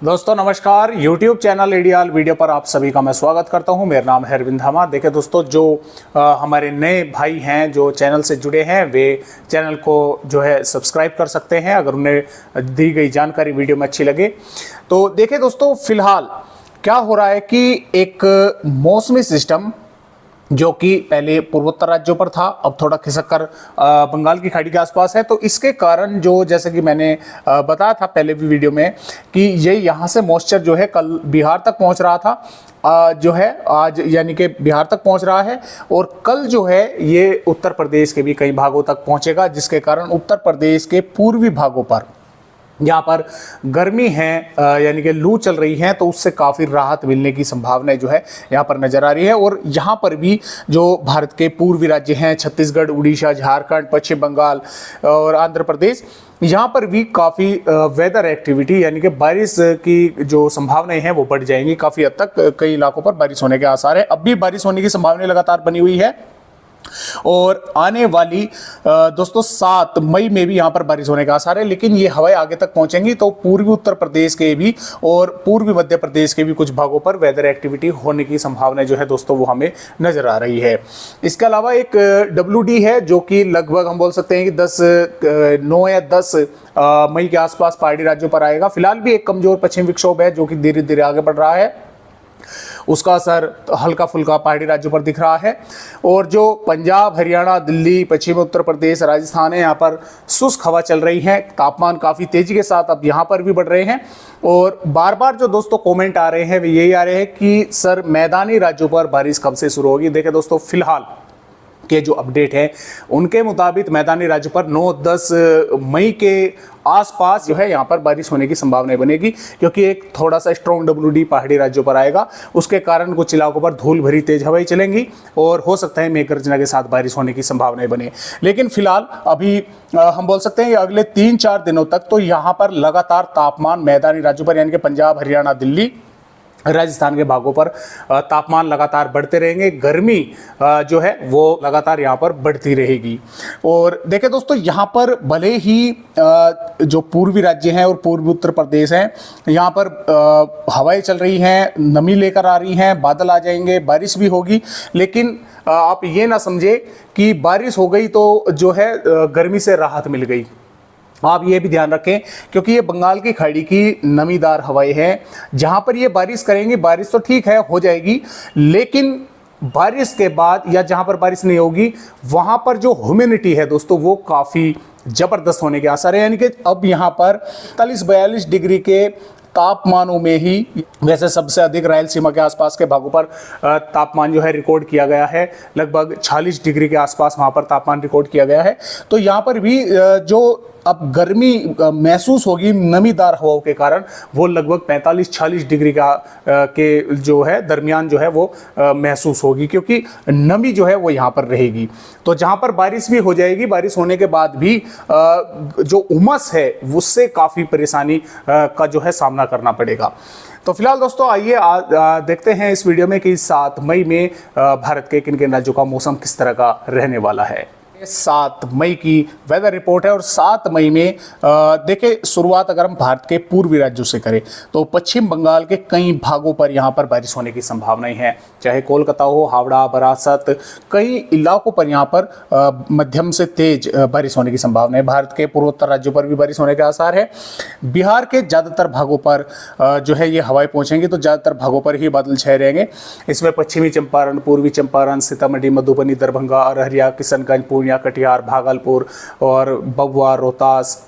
दोस्तों नमस्कार, YouTube channel एडियाल video पर आप सभी का मैं स्वागत करता हूं। मेरा नाम है अरविंद धामा। देखिए दोस्तों, जो हमारे नए भाई हैं जो चैनल से जुड़े हैं वे चैनल को जो है सब्सक्राइब कर सकते हैं अगर उन्हें दी गई जानकारी वीडियो में अच्छी लगे। तो देखिए दोस्तों, फिलहाल क्या हो रहा है कि एक मौसमी सिस्टम जो कि पहले पूर्वोत्तर राज्यों पर था, अब थोड़ा खिसक कर बंगाल की खाड़ी के आसपास है। तो इसके कारण जो, जैसे कि मैंने बताया था पहले भी वीडियो में, कि ये यहाँ से मॉइस्चर जो है कल बिहार तक पहुँच रहा था, जो है आज यानी कि बिहार तक पहुँच रहा है, और कल जो है ये उत्तर प्रदेश के भी कई भागों तक पहुँचेगा, जिसके कारण उत्तर प्रदेश के पूर्वी भागों पर यहाँ पर गर्मी है, यानी कि लू चल रही है, तो उससे काफ़ी राहत मिलने की संभावनाएं जो है यहाँ पर नज़र आ रही है। और यहाँ पर भी जो भारत के पूर्वी राज्य हैं, छत्तीसगढ़, उड़ीसा, झारखंड, पश्चिम बंगाल और आंध्र प्रदेश, यहाँ पर भी काफ़ी वेदर एक्टिविटी यानी कि बारिश की जो संभावनाएं हैं वो बढ़ जाएंगी। काफ़ी हद तक कई इलाकों पर बारिश होने के आसार है। अब भी बारिश होने की संभावनाएं लगातार बनी हुई है, और आने वाली दोस्तों 7 मई में भी यहां पर बारिश होने का आसार है। लेकिन ये हवाएं आगे तक पहुंचेंगी तो पूर्वी उत्तर प्रदेश के भी और पूर्वी मध्य प्रदेश के भी कुछ भागों पर वेदर एक्टिविटी होने की संभावना जो है दोस्तों वो हमें नजर आ रही है। इसके अलावा एक WD है जो कि लगभग हम बोल सकते हैं कि 9 या 10 मई के आसपास पहाड़ी राज्यों पर आएगा। फिलहाल भी एक कमजोर पश्चिम विक्षोभ है जो कि धीरे धीरे आगे बढ़ रहा है, उसका असर हल्का फुल्का पहाड़ी राज्यों पर दिख रहा है। और जो पंजाब, हरियाणा, दिल्ली, पश्चिमी उत्तर प्रदेश, राजस्थान है, यहाँ पर शुष्क हवा चल रही है। तापमान काफ़ी तेजी के साथ अब यहाँ पर भी बढ़ रहे हैं। और बार बार जो दोस्तों कमेंट आ रहे हैं वे यही आ रहे हैं कि सर मैदानी राज्यों पर बारिश कब से शुरू होगी। देखिए दोस्तों, फिलहाल के जो अपडेट है उनके मुताबिक मैदानी राज्यों पर 9-10 मई के आसपास जो है यहाँ पर बारिश होने की संभावना बनेगी, क्योंकि एक थोड़ा सा स्ट्रॉन्ग WD पहाड़ी राज्यों पर आएगा। उसके कारण कुछ इलाकों पर धूल भरी तेज हवाएं चलेंगी और हो सकता है मेघ गर्जना के साथ बारिश होने की संभावनाएं बने। लेकिन फिलहाल अभी हम बोल सकते हैं कि अगले 3-4 दिनों तक तो यहाँ पर लगातार तापमान मैदानी राज्यों पर यानी कि पंजाब, हरियाणा, दिल्ली, राजस्थान के भागों पर तापमान लगातार बढ़ते रहेंगे। गर्मी जो है वो लगातार यहाँ पर बढ़ती रहेगी। और देखिए दोस्तों, यहाँ पर भले ही जो पूर्वी राज्य हैं और पूर्वी उत्तर प्रदेश हैं, यहाँ पर हवाएं चल रही हैं, नमी लेकर आ रही हैं, बादल आ जाएंगे, बारिश भी होगी। लेकिन आप ये ना समझे कि बारिश हो गई तो जो है गर्मी से राहत मिल गई। आप ये भी ध्यान रखें, क्योंकि ये बंगाल की खाड़ी की नमीदार हवाएं हैं, जहां पर ये बारिश करेंगी। बारिश तो ठीक है, हो जाएगी, लेकिन बारिश के बाद या जहां पर बारिश नहीं होगी वहां पर जो ह्यूमिडिटी है दोस्तों वो काफ़ी ज़बरदस्त होने के आसार है। यानी कि अब यहाँ पर 43-42 डिग्री के तापमानों में ही, वैसे सबसे अधिक रायलसीमा के आसपास के भागों पर तापमान जो है रिकॉर्ड किया गया है, लगभग 46 डिग्री के आसपास वहाँ पर तापमान रिकॉर्ड किया गया है। तो यहाँ पर भी जो अब गर्मी महसूस होगी नमीदार हवाओं के कारण, वो लगभग 45-46 डिग्री का के जो है दरमियान जो है वो महसूस होगी, क्योंकि नमी जो है वो यहाँ पर रहेगी। तो जहाँ पर बारिश भी हो जाएगी, बारिश होने के बाद भी जो उमस है उससे काफ़ी परेशानी का जो है सामना करना पड़ेगा। तो फिलहाल दोस्तों आइए देखते हैं इस वीडियो में कि 7 मई में भारत के किन किन राज्यों का मौसम किस तरह का रहने वाला है। 7 मई की वेदर रिपोर्ट है, और 7 मई में देखिए शुरुआत अगर हम भारत के पूर्वी राज्यों से करें तो पश्चिम बंगाल के कई भागों पर यहाँ पर बारिश होने की संभावनाएं हैं। चाहे कोलकाता हो, हावड़ा, बरासत, कई इलाकों पर यहाँ पर मध्यम से तेज बारिश होने की संभावना है। भारत के पूर्वोत्तर राज्यों पर भी बारिश होने के आसार है। बिहार के ज़्यादातर भागों पर जो है ये हवाएं पहुँचेंगी, तो ज़्यादातर भागों पर ही बादल छाए रहेंगे। इसमें पश्चिमी चंपारण, पूर्वी चंपारण, सीतामढ़ी, मधुबनी, दरभंगा, अररिया, किशनगंज, पूर्णिया, कटिहार, भागलपुर और बगुआ, रोहतास,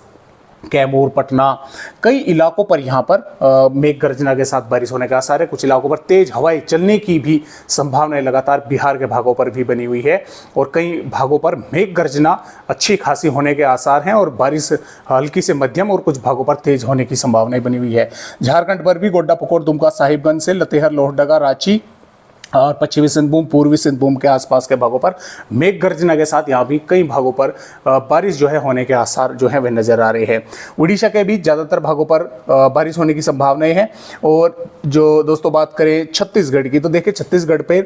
कैमूर, पटना, कई इलाकों पर यहाँ पर मेघ गर्जना के साथ बारिश होने का आसार है। कुछ इलाकों पर तेज हवाएं चलने की भी संभावनाएं लगातार बिहार के भागों पर भी बनी हुई है, और कई भागों पर मेघ गर्जना अच्छी खासी होने के आसार हैं, और बारिश हल्की से मध्यम और कुछ भागों पर तेज होने की संभावनाएं बनी हुई है। झारखंड पर भी गोड्डा, पकोर, दुमका, साहिबगंज से लतेहर, लोहरदगा, रांची और पश्चिमी सिंहभूम, पूर्वी सिंहभूम के आसपास के भागों पर मेघ गर्जना के साथ यहाँ भी कई भागों पर बारिश जो है होने के आसार जो है वह नज़र आ रहे हैं। उड़ीसा के भी ज़्यादातर भागों पर बारिश होने की संभावनाएं हैं। और जो दोस्तों बात करें छत्तीसगढ़ की, तो देखिए छत्तीसगढ़ पे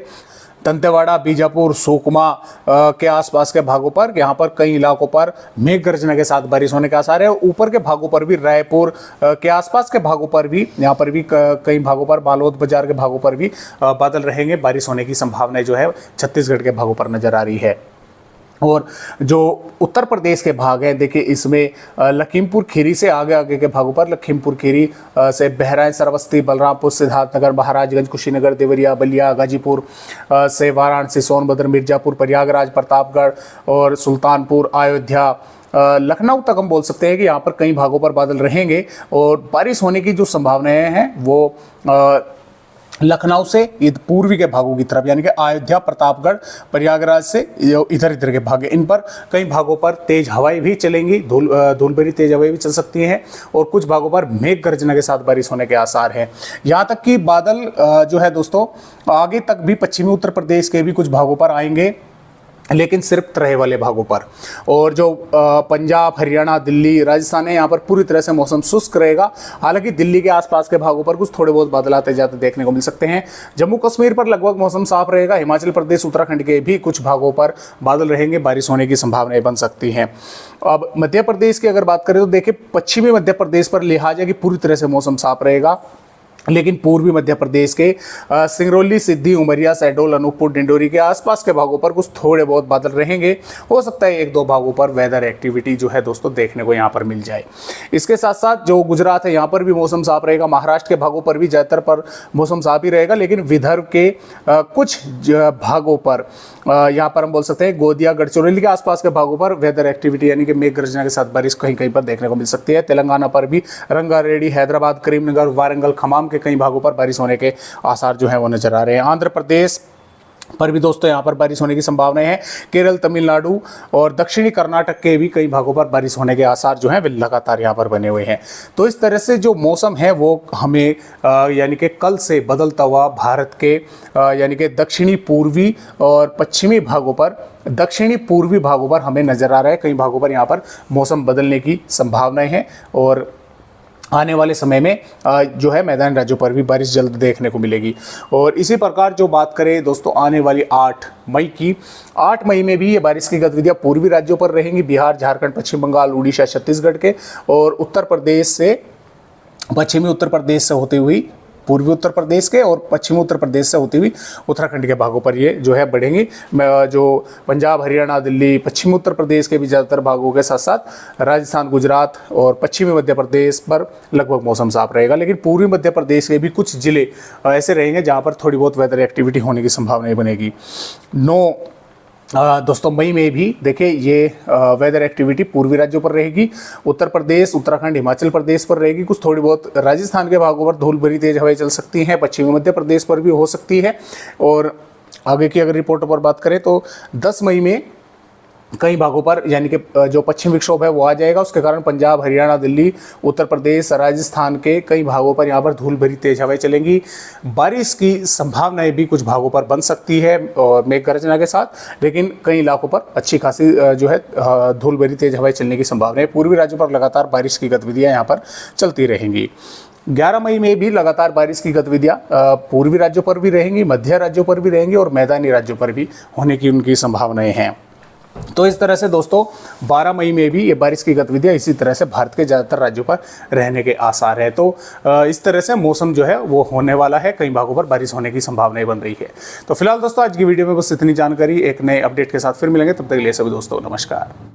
दंतेवाड़ा, बीजापुर, सुकमा के आसपास के भागों पर, यहाँ पर कई इलाकों पर मेघ गर्जना के साथ बारिश होने के आसार है। ऊपर के भागों पर भी, रायपुर के आसपास के भागों पर भी, यहाँ पर भी कई भागों पर, बालोद बाजार के भागों पर भी बादल रहेंगे। बारिश होने की संभावना जो है छत्तीसगढ़ के भागों पर नजर आ रही है। और जो उत्तर प्रदेश के भाग हैं, देखिए इसमें लखीमपुर खीरी से आगे आगे के भागों पर, लखीमपुर खीरी से बहराइच, श्रावस्ती, बलरामपुर, सिद्धार्थनगर, महाराजगंज, कुशीनगर, देवरिया, बलिया, गाजीपुर से वाराणसी, सोनभद्र, मिर्जापुर, प्रयागराज, प्रतापगढ़ और सुल्तानपुर, अयोध्या, लखनऊ तक हम बोल सकते हैं कि यहाँ पर कई भागों पर बादल रहेंगे। और बारिश होने की जो संभावनाएं हैं वो लखनऊ से पूर्वी के भागों की तरफ, यानी कि अयोध्या, प्रतापगढ़, प्रयागराज से इधर इधर के भाग, इन पर कई भागों पर तेज हवाएं भी चलेंगी, धूल भरी तेज हवाएं भी चल सकती हैं। और कुछ भागों पर मेघ गर्जना के साथ बारिश होने के आसार हैं। यहाँ तक कि बादल जो है दोस्तों आगे तक भी पश्चिमी उत्तर प्रदेश के भी कुछ भागों पर आएंगे, लेकिन सिर्फ तराई वाले भागों पर। और जो पंजाब, हरियाणा, दिल्ली, राजस्थान है, यहाँ पर पूरी तरह से मौसम शुष्क रहेगा। हालांकि दिल्ली के आसपास के भागों पर कुछ थोड़े बहुत बादल आते जाते देखने को मिल सकते हैं। जम्मू कश्मीर पर लगभग मौसम साफ रहेगा। हिमाचल प्रदेश, उत्तराखंड के भी कुछ भागों पर बादल रहेंगे, बारिश होने की संभावनाएं बन सकती हैं। अब मध्य प्रदेश की अगर बात करें तो देखिए पश्चिमी मध्य प्रदेश पर लिहाजा कि पूरी तरह से मौसम साफ रहेगा, लेकिन पूर्वी मध्य प्रदेश के सिंगरौली, सिद्धि, उमरिया, शहडोल, अनूपपुर, डिंडोरी के आसपास के भागों पर कुछ थोड़े बहुत बादल रहेंगे। हो सकता है एक दो भागों पर वेदर एक्टिविटी जो है दोस्तों देखने को यहाँ पर मिल जाए। इसके साथ साथ जो गुजरात है, यहाँ पर भी मौसम साफ रहेगा। महाराष्ट्र के भागों पर भी ज़्यादातर पर मौसम साफ ही रहेगा, लेकिन विदर्भ के कुछ भागों पर, यहाँ पर हम बोल सकते हैं गोदिया, गढ़चिरौली के आसपास के भागों पर वेदर एक्टिविटी यानी कि मेघ गर्जना के साथ बारिश कहीं कहीं पर देखने को मिल सकती है। तेलंगाना पर भी रंगारेड्डी, हैदराबाद, करीमनगर, वारंगल, खमाम के कई भागों पर बारिश होने के आसार जो है वो नजर आ रहे हैं। आंध्र प्रदेश पर भी दोस्तों यहाँ पर बारिश होने की संभावनाएं हैं। केरल, तमिलनाडु और दक्षिणी कर्नाटक के भी कई भागों पर बारिश होने के आसार जो हैं वे लगातार यहाँ पर बने हुए हैं। तो इस तरह से जो मौसम है वो हमें यानी कि कल से बदलता हुआ भारत के यानी कि दक्षिणी पूर्वी और पश्चिमी भागों पर, दक्षिणी पूर्वी भागों पर हमें नजर आ रहा है। कई भागों पर यहाँ पर मौसम बदलने की संभावनाएं हैं और आने वाले समय में जो है मैदानी राज्यों पर भी बारिश जल्द देखने को मिलेगी। और इसी प्रकार जो बात करें दोस्तों आने वाली 8 मई की, 8 मई में भी ये बारिश की गतिविधियां पूर्वी राज्यों पर रहेंगी। बिहार, झारखंड, पश्चिम बंगाल, उड़ीसा, छत्तीसगढ़ के और उत्तर प्रदेश से, पश्चिमी उत्तर प्रदेश से होती हुई पूर्वी उत्तर प्रदेश के और पश्चिमी उत्तर प्रदेश से होती हुई उत्तराखंड के भागों पर ये जो है बढ़ेंगी। जो पंजाब, हरियाणा, दिल्ली, पश्चिमी उत्तर प्रदेश के भी ज़्यादातर भागों के साथ साथ राजस्थान, गुजरात और पश्चिमी मध्य प्रदेश पर लगभग मौसम साफ रहेगा। लेकिन पूर्वी मध्य प्रदेश के भी कुछ जिले ऐसे रहेंगे जहाँ पर थोड़ी बहुत वेदर एक्टिविटी होने की संभावना बनेगी। दोस्तों मई में भी देखिए ये वेदर एक्टिविटी पूर्वी राज्यों पर रहेगी। उत्तर प्रदेश, उत्तराखंड, हिमाचल प्रदेश पर रहेगी। कुछ थोड़ी बहुत राजस्थान के भागों पर धूल भरी तेज हवाएं चल सकती हैं। पश्चिमी मध्य प्रदेश पर भी हो सकती है। और आगे की अगर रिपोर्ट पर बात करें तो 10 मई में कई भागों पर यानी कि जो पश्चिम विक्षोभ है वो आ जाएगा। उसके कारण पंजाब, हरियाणा, दिल्ली, उत्तर प्रदेश, राजस्थान के कई भागों पर यहाँ पर धूल भरी तेज हवाएं चलेंगी। बारिश की संभावनाएं भी कुछ भागों पर बन सकती है और मेघ गर्जना के साथ, लेकिन कई इलाकों पर अच्छी खासी जो है धूल भरी तेज हवाएं चलने की संभावना है। पूर्वी राज्यों पर लगातार बारिश की गतिविधियाँ यहाँ पर चलती रहेंगी। 11 मई में भी लगातार बारिश की गतिविधियाँ पूर्वी राज्यों पर भी रहेंगी, मध्य राज्यों पर भी रहेंगी और मैदानी राज्यों पर भी होने की उनकी संभावनाएं हैं। तो इस तरह से दोस्तों 12 मई में भी ये बारिश की गतिविधियाँ इसी तरह से भारत के ज़्यादातर राज्यों पर रहने के आसार है। तो इस तरह से मौसम जो है वो होने वाला है, कई भागों पर बारिश होने की संभावनाएं बन रही है। तो फिलहाल दोस्तों आज की वीडियो में बस इतनी जानकारी, एक नए अपडेट के साथ फिर मिलेंगे, तब तक के लिए सभी दोस्तों नमस्कार।